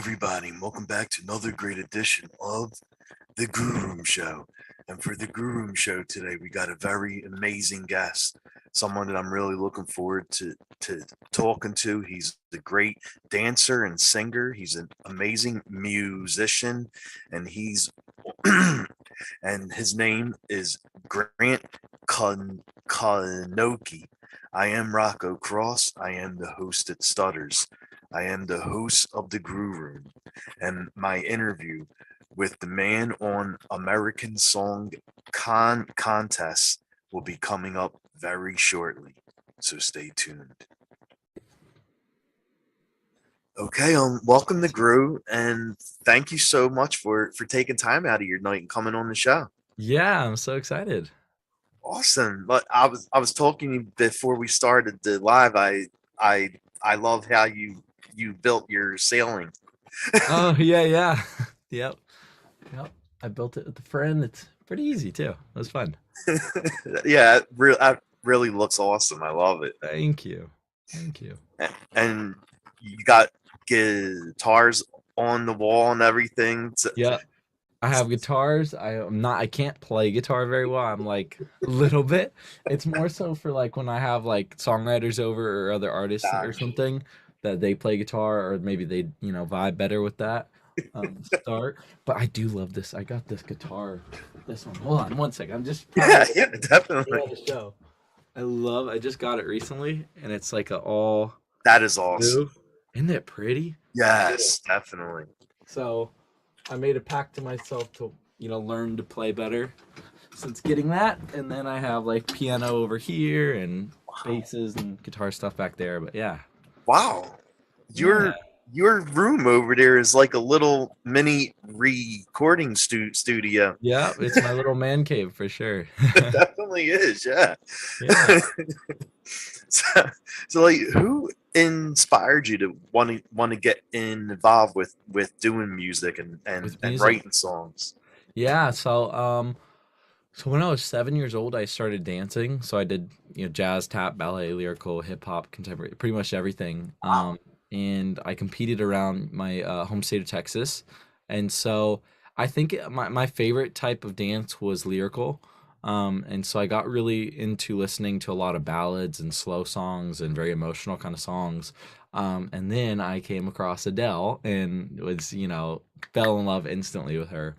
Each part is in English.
everybody, and welcome back to another great edition of the Grue Rume Show. And for the Grue Rume Show today, we got a very amazing guest, someone that I'm really looking forward to talking to. He's a great dancer and singer. He's an amazing musician, and he's and his name is Grant Knoche. I am Rocco Cross. I am the host at Stutters. I am the host of the Grue Room, and my interview with the man on American Song Contest will be coming up very shortly. So stay tuned. Okay, welcome to Grue, and thank you so much for taking time out of your night and coming on the show. Yeah, I'm so excited. Awesome. But I was talking before we started the live. I love how you built your sailing. Oh, yeah, yeah. Yep, yep. I built it with a friend. It's pretty easy too. It was fun. Yeah, that really looks awesome. I love it. Thank you. Thank you. And you got guitars on the wall and everything. Yeah, I have guitars. I can't play guitar very well. I'm like a little bit. It's more so for like when I have like songwriters over or other artists or something that they play guitar or maybe they, vibe better with that. Start. But I do love this. I got this guitar. This one. Hold on one second. I'm just Yeah, yeah, put definitely. it on the show. I just got it recently and it's like a all That is awesome. blue. Isn't it pretty? Yes, definitely. So I made a pact to myself to, learn to play better since getting that. And then I have like piano over here and Wow. basses and guitar stuff back there. But yeah. Wow. Yeah. Your room over there is like a little mini recording studio. Yeah. It's my little man cave for sure. It definitely is, yeah. Yeah. so, so like who inspired you to want to get involved with doing music With and music. writing songs? Yeah. So when I was 7 years old, I started dancing. So I did, jazz, tap, ballet, lyrical, hip hop, contemporary, pretty much everything. Wow. And I competed around my home state of Texas. And so I think my favorite type of dance was lyrical. And so I got really into listening to a lot of ballads and slow songs and very emotional kind of songs. And then I came across Adele and was, fell in love instantly with her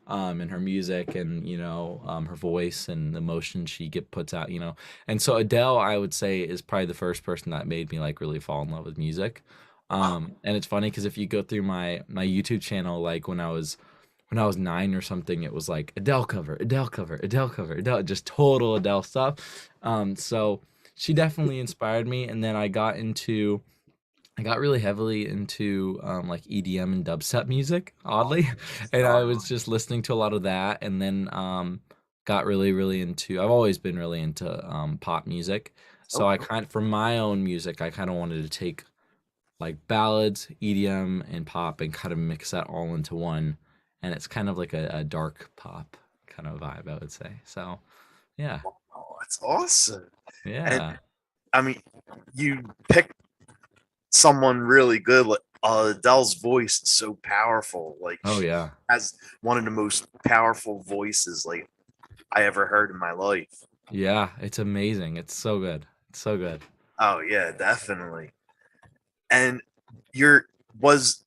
and her music and her voice and the emotion she get puts out, and so Adele I would say is probably the first person that made me like really fall in love with music. Wow. And it's funny because if you go through my YouTube channel, like when I was 9 or something, it was like Adele cover, Adele cover, Adele cover, Adele, just total Adele stuff. So she definitely inspired me, and then I got really heavily into like EDM and dubstep music, oddly, and I was just listening to a lot of that, and then got really, really into. I've always been really into pop music, so I Okay. kind for my own music, I kind of wanted to take like ballads, EDM, and pop, and kind of mix that all into one, and it's kind of like a dark pop kind of vibe, I would say. So yeah, Oh, that's awesome. And yeah, I mean, you picked someone really good. Like Adele's voice is so powerful. Like oh she yeah, has one of the most powerful voices like I ever heard in my life. yeah, it's amazing. It's so good. It's so good. Oh yeah, definitely. And your was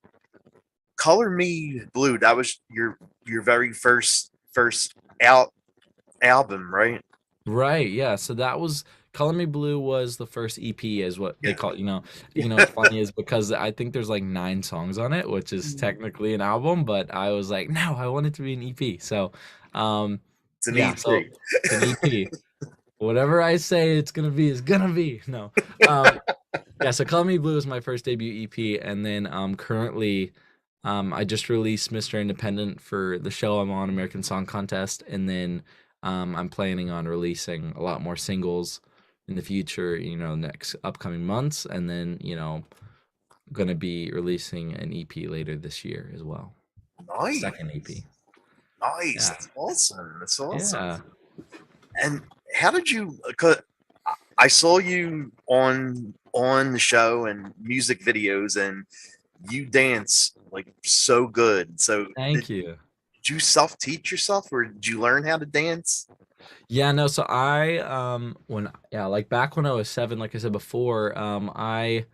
Color Me Blue. That was your very first out album, right? Right, yeah. So that was Color Me Blue was the first EP is what they Yeah. call it, it's funny is because I think there's like 9 songs on it, which is technically an album, but I was like, no, I want it to be an EP. So um It's an yeah, EP. so it's an EP. Whatever I say it's gonna be is gonna be. No. Um yeah, so Color Me Blue is my first debut EP, and then currently I just released Mr. Independent for the show I'm on, American Song Contest, and then I'm planning on releasing a lot more singles in the future, next upcoming months, and then, gonna be releasing an EP later this year as well. Second Nice. EP. Nice. Yeah. That's awesome. That's awesome. Yeah. And how did you? 'Cause I saw you on the show and music videos, and you dance like so good. So Thank you. did you self teach yourself, or did you learn how to dance? Yeah, no, so I when yeah, like back when I was 7, like I said before, I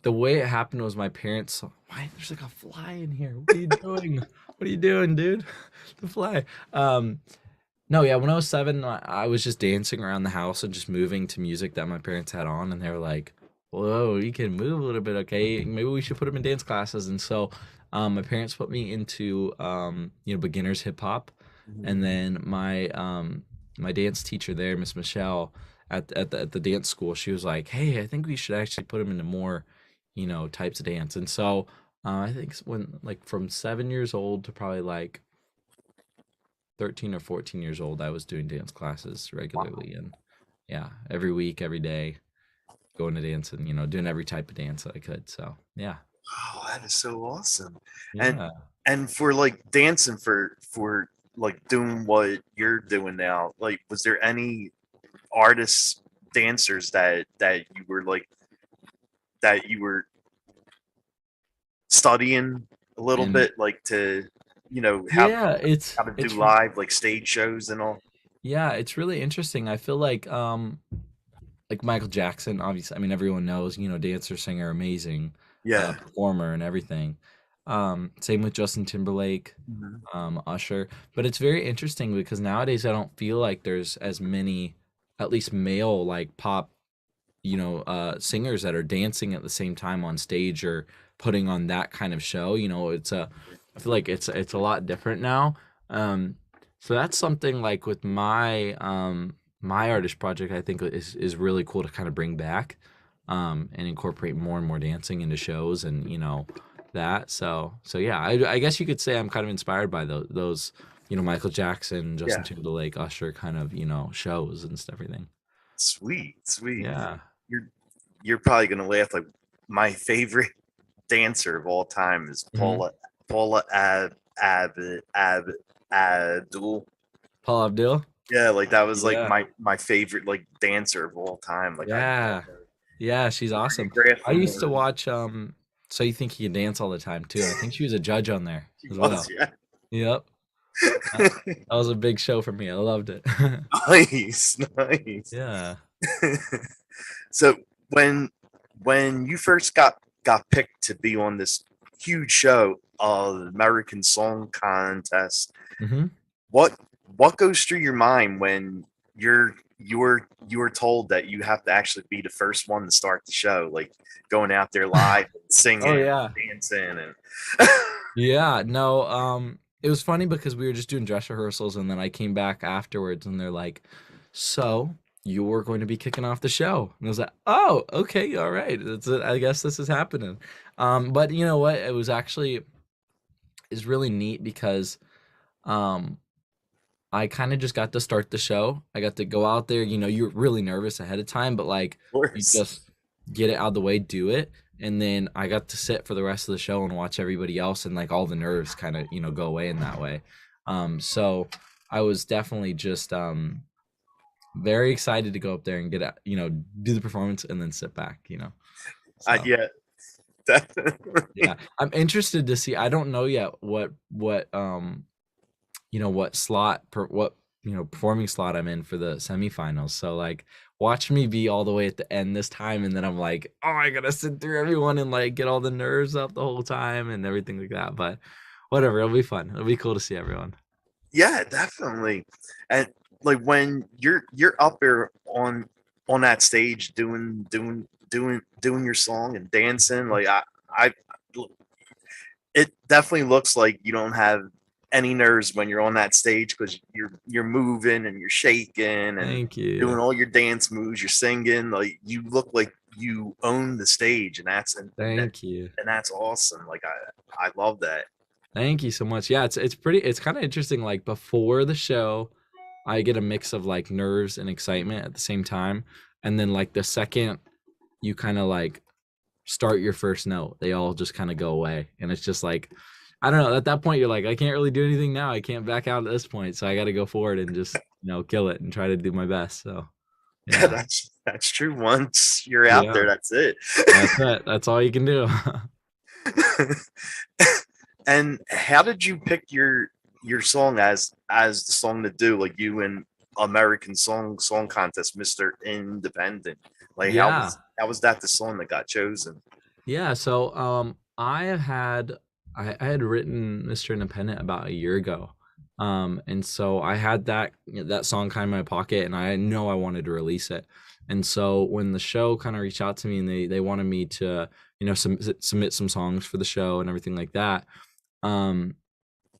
the way it happened was my parents. Why there's like a fly in here? What are you doing? What are you doing, dude? The fly. Um no, yeah, when I was 7, I was just dancing around the house and just moving to music that my parents had on, and they were like, "Whoa, you can move a little bit, okay? Maybe we should put him in dance classes." And so, my parents put me into beginners hip hop, and Mhm. then my dance teacher there, Miss Michelle, at the dance school, she was like, "Hey, I think we should actually put him into more, types of dance." And so, I think when like from 7 years old to probably like 13 or 14 years old, I was doing dance classes Wow. regularly, and yeah, every week, every day, going to dance and doing every type of dance that I could. So yeah, Oh, that is so awesome. And yeah, for like dancing for like doing what you're doing now, like was there any artists, dancers that you were like that you were studying a little and bit, like to yeah, how to do it's live like stage shows and all? yeah, it's really interesting. I feel like Michael Jackson, obviously. I mean, everyone knows, dancer, singer, amazing, Yeah. performer, and everything. Same with Justin Timberlake, Mhm. Usher. But it's very interesting because nowadays I don't feel like there's as many, at least male like pop singers that are dancing at the same time on stage or putting on that kind of show. I feel like it's a lot different now. Um, so that's something like with my artist project, I think is really cool to kind of bring back, and incorporate more and more dancing into shows and that. So yeah, I guess you could say I'm kind of inspired by those Michael Jackson, Justin Yeah. Timberlake, Usher kind of shows and stuff, everything. Sweet, sweet. Yeah. You're you're probably gonna laugh. Like my favorite dancer of all time is hmm Paula Abdul. Paul Abdul. Yeah, like that was like Yeah. my favorite like dancer of all time. Like I love Yeah. her. Yeah, she's awesome. I Choreographing used to her. watch So You Think You Can Dance all the time too. I think she was a judge on there She as was, well. yeah. Yep. That that was a big show for me. I loved it. Nice, nice. Yeah. So when you first got picked to be on this huge show, American Song Contest, hmm what goes through your mind when you're told that you have to actually be the first one to start the show, like going out there live and Oh singing, yeah. dancing, and Yeah, no, it was funny because we were just doing dress rehearsals and then I came back afterwards and they're like, "So, you're going to be kicking off the show." And I was like, "Oh, okay, all right. That's it. I guess this is happening." But you know what? It was actually is really neat because um I kind of just got to start the show. I got to go out there, you're really nervous ahead of time, but like of you course, just get it out of the way, do it. And then I got to sit for the rest of the show and watch everybody else and like all the nerves kind of, go away in that way. So I was definitely just very excited to go up there and get out, do the performance and then sit back. So yeah, definitely. yeah. I'm interested to see. I don't know yet what slot per what performing slot I'm in for the semifinals. So like watch me be all the way at the end this time and then I'm like, oh, I gotta sit through everyone and like get all the nerves up the whole time and everything like that. But whatever, it'll be fun. It'll be cool to see everyone. Yeah, definitely. And like when you're up there on that stage doing your song and dancing, like I it definitely looks like you don't have any nerves when you're on that stage because you're moving and you're shaking and Thank doing you. all your dance moves, you're singing, like you look like you own the stage, and Thank you. that's awesome. Like I love that. Thank you so much. Yeah, it's kind of interesting. Like before the show, I get a mix of like nerves and excitement at the same time. And then like the second you kind of like start your first note, they all just kind of go away. And it's just like, I don't know, at that point you're like, I can't really do anything now. I can't back out at this point. So I got to go forward and just, kill it and try to do my best. So, Yeah, yeah. that's true. Once you're out Yeah. there, that's it. That's it. That's all you can do. And how did you pick your song as the song to do? Like you and American Song Contest, Mr. Independent. Like Yeah. how was that the song that got chosen? Yeah, so I had written Mr. Independent about a year ago. And so I had that that song kind of in my pocket, and I know I wanted to release it. And so when the show kind of reached out to me and they wanted me to, submit some songs for the show and everything like that, um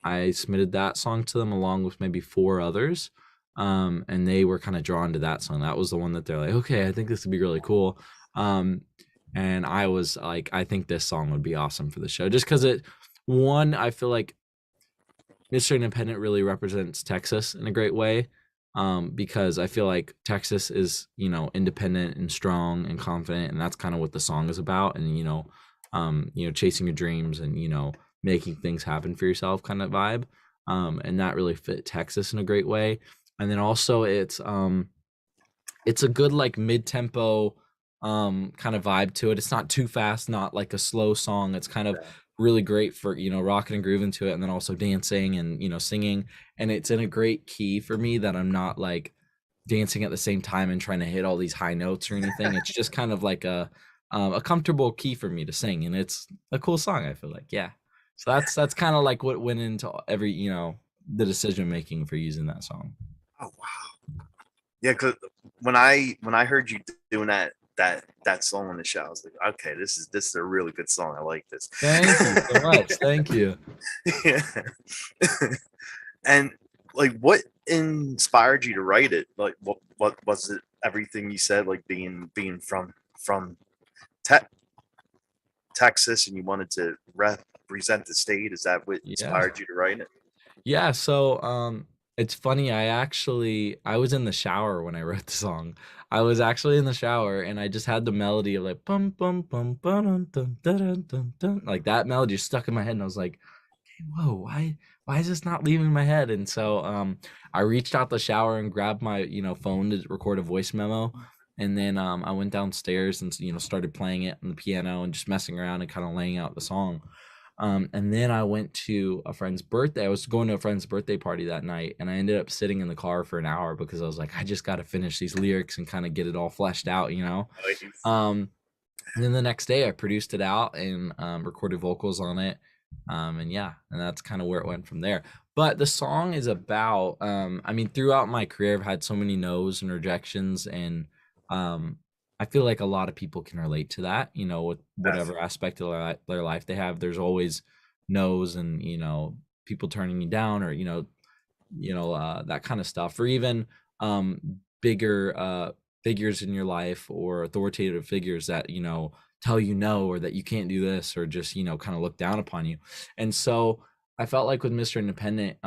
I submitted that song to them along with maybe four others. And they were kind of drawn to that song. That was the one that they're like, okay, I think this would be really cool. Um, and I was like, I think this song would be awesome for the show, just because one, I feel like Mr. Independent really represents Texas in a great way. Because I feel like Texas is, independent and strong and confident, and that's kind of what the song is about. And chasing your dreams and making things happen for yourself, kind of vibe. And that really fit Texas in a great way. And then also it's a good like mid-tempo kind of vibe to it. It's not too fast, not like a slow song. It's kind of really great for, rocking and grooving to it, and then also dancing and, singing. And it's in a great key for me that I'm not like dancing at the same time and trying to hit all these high notes or anything. It's just kind of like a comfortable key for me to sing, and it's a cool song, I feel like. Yeah. So that's kind of like what went into every, the decision making for using that song. Oh wow. Yeah, cause when I heard you doing that song on the show, I was like, okay, this is a really good song. I like this. Thank you so much. Thank you. Yeah. And like what inspired you to write it? Like what was it everything you said, like being from te- Texas and you wanted to represent the state? Is that what Yeah. inspired you to write it? Yeah, so it's funny, I was in the shower when I wrote the song. I was actually in the shower and I just had the melody of like bum bum bum dun dun dun dun dun, like that melody stuck in my head, and I was like, "Hey, whoa, why is this not leaving my head?" And so I reached out the shower and grabbed my, phone to record a voice memo. And then I went downstairs and started playing it on the piano and just messing around and kind of laying out the song. And then I went to a friend's birthday. I was going to a friend's birthday party that night, and I ended up sitting in the car for an hour because I was like, I just got to finish these lyrics and kind of get it all fleshed out. Nice. Um, and then the next day, I produced it out and recorded vocals on it. And yeah, and that's kind of where it went from there. But the song is about, I mean, throughout my career, I've had so many no's and rejections, and um, I feel like a lot of people can relate to that, with whatever Definitely. aspect of their life they have. There's always no's and, people turning you down, or, that kind of stuff, or even bigger figures in your life or authoritative figures that, tell you no, or that you can't do this, or just, kind of look down upon you. And so I felt like with Mr. Independent,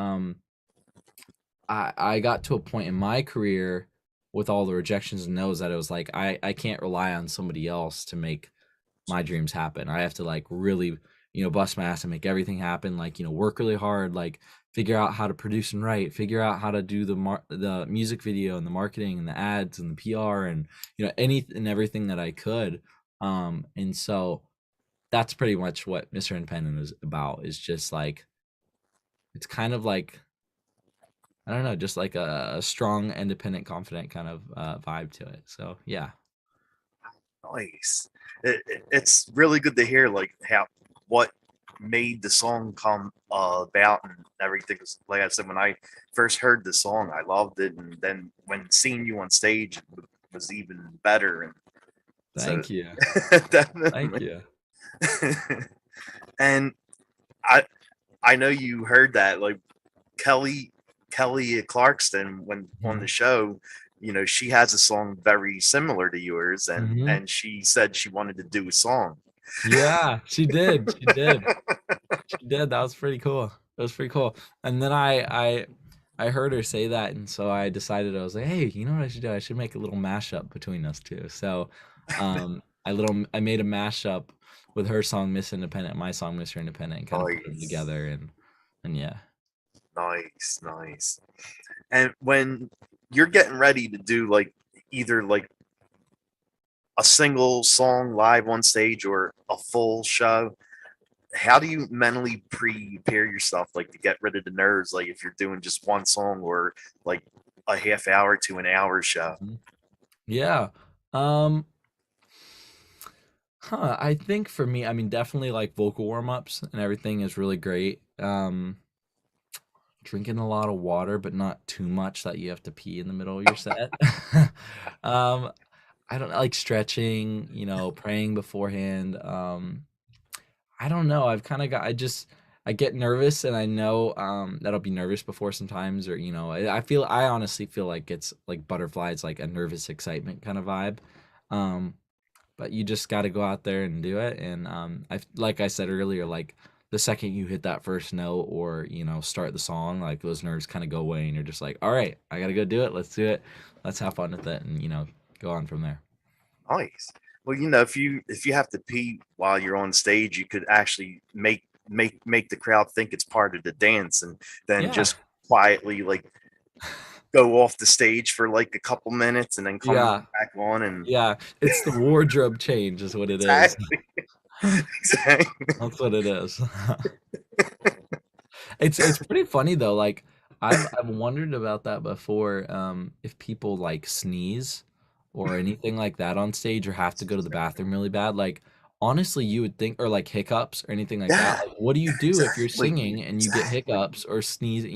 I got to a point in my career with all the rejections and no's that it was like I can't rely on somebody else to make my dreams happen. I have to like really, bust my ass and make everything happen. Like, work really hard, like figure out how to produce and write, figure out how to do the music video and the marketing and the ads and the PR and any and everything that I could. And so that's pretty much what Mr. Independent is about. Is just like it's kind of like, I don't know, just like a strong, independent, confident kind of vibe to it. So yeah. Nice. It's really good to hear like how what made the song come about and everything. 'Cause like I said, when I first heard the song, I loved it, and then when seeing you on stage was even better. And so Thank you. Thank definitely. you. And I I know you heard that like Kelly Kelly Clarkston when on the Mhm. show, she has a song very similar to yours, and Mhm. she said she wanted to do a song. Yeah, she did. She did. She did. That was pretty cool. That was pretty cool. And then I heard her say that, and so I decided, I was like, hey, you know what I should do? I should make a little mashup between us two. So, I made a mashup with her song Miss Independent, my song Mr. Independent, and kind of put them Nice, together, and yeah. nice. And when you're getting ready to do like either like a single song live on stage or a full show, how do you mentally prepare yourself, like to get rid of the nerves, like if you're doing just one song or like a half hour to an hour show? Mhm. Yeah. Um, I think for me, I mean, definitely like vocal warm-ups and everything is really great. Drinking a lot of water, but not too much that you have to pee in the middle of your set. Um, I don't like stretching, praying beforehand. I don't know. I've kind of got, I get nervous and I know that I'll be nervous before sometimes, or, I honestly feel like it's like butterflies, like a nervous excitement kind of vibe. Um, but you just got to go out there and do it. And like I said earlier, like the second you hit that first note or, start the song, like those nerves kind of go away and you're just like, all right, I got to go do it. Let's do it. Let's have fun with it and, go on from there. Nice. Well, if you have to pee while you're on stage, you could actually make the crowd think it's part of the dance, and then Yeah. just quietly like go off the stage for like a couple minutes and then come Yeah. back on and Yeah. It's the wardrobe change is what it is. exactly. Exactly. That's what it is. It's pretty funny though. Like I've wondered about that before. If people like sneeze or anything like that on stage or have to go to the bathroom really bad, like honestly, you would think, or like hiccups or anything like that. Yeah, Like, what do you do if you're exactly. singing and you get Exactly. hiccups or sneeze?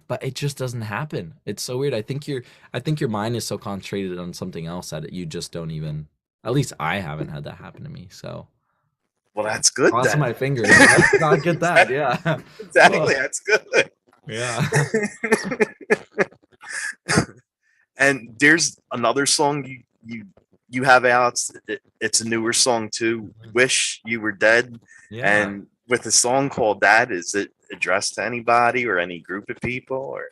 But it just doesn't happen. It's so weird. I think your mind is so concentrated on something else that you just don't even. At least I haven't had that happen to me. So Well, yeah, that's good crossing then. my fingers. I did not get that. Yeah. Oh, Exactly, that's good. yeah. And there's another song you have out. It's a newer song too. Mhm. "Wish You Were Dead," Yeah. and with a song called that, is it addressed to anybody or any group of people? Or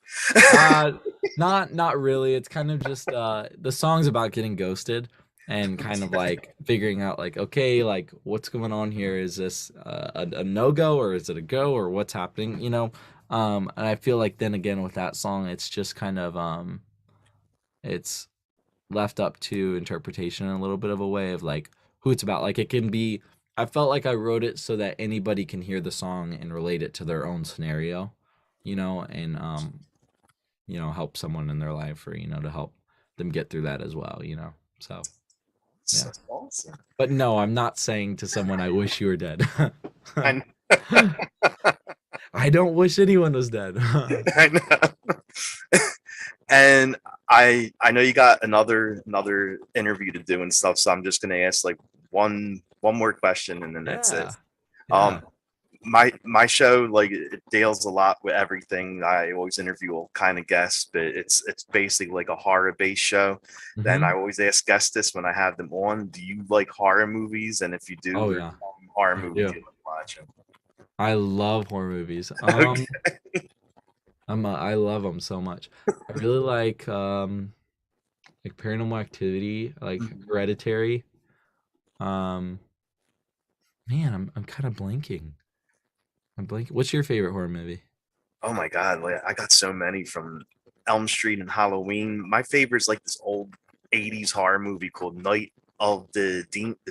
Uh, not really. It's kind of just the song's about getting ghosted and kind of like figuring out like, okay, like what's going on here? Is this a no-go or is it a go or what's happening, And I feel like then again with that song, it's just kind of it's left up to interpretation in a little bit of a way of like who it's about. Like it can be I felt like I wrote it so that anybody can hear the song and relate it to their own scenario, and help someone in their life or, to help them get through that as well. So, yeah. that's awesome. But no, I'm not saying to someone I wish you were dead. I, I don't wish anyone was dead. I know. And I know you got another interview to do and stuff, so I'm just gonna ask like one more question and then that's it. Yeah. Yeah. Um, my show, like it deals a lot with everything. I always interview all kind of guests, but it's basically like a horror based show. Then I Hmm. always ask guests this when I have them on: do you like horror movies? And if you do, Oh what yeah, horror I movies do. you like watching? I love horror movies. Okay. I love them so much. I really like Paranormal Activity, like Hereditary. Um, Man, I'm kind of blanking. I'm blanking. What's your favorite horror movie? Oh my god, like I got so many from Elm Street and Halloween. My favorite is like this old '80s horror movie called Night of the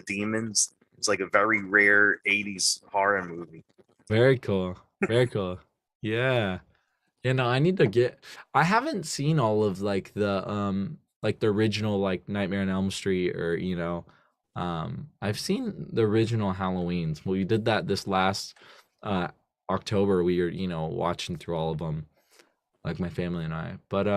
Demons. It's like a very rare '80s horror movie. Very cool. Very cool. Yeah. I need to get I haven't seen all of like the original like Nightmare on Elm Street or I've seen the original Halloweens. We did that this last uh October. We were, watching through all of them, like my family and I. But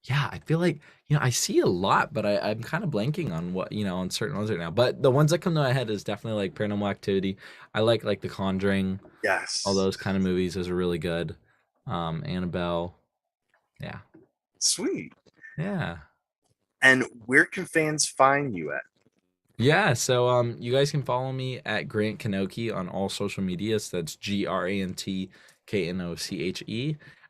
yeah, I feel like, I see a lot, but I'm kind of blanking on what, on certain ones right now. But the ones that come to my head is definitely like Paranormal Activity. I like The Conjuring, all Yes, those kind of movies. Those are really good. Annabelle. Yeah. sweet. Yeah. And where can fans find you at? Yeah, so you guys can follow me at Grant Knoche on all social medias. That's GrantKnoche.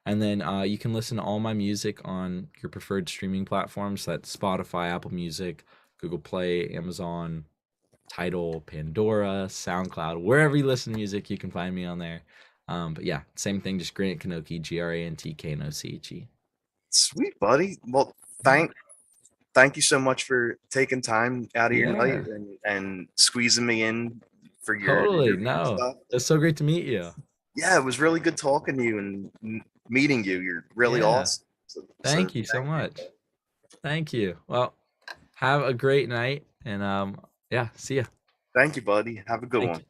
And then you can listen to all my music on your preferred streaming platforms. That's Spotify, Apple Music, Google Play, Amazon, Tidal, Pandora, SoundCloud, wherever you listen to music, you can find me on there. But yeah, same thing, just Grant Knoche, GrantKnoche. Sweet, buddy. Well, Yeah. thank you so much for taking time out of your night Yeah. and squeezing me in for your Totally. music No, stuff. it's so great to meet you. Yeah, it was really good talking to you and meeting you. You're really Yeah. awesome. So Thank you so thank you. much. Thank you. Well, have a great night and yeah, see ya. Thank you, buddy. Have a good Thank one. you.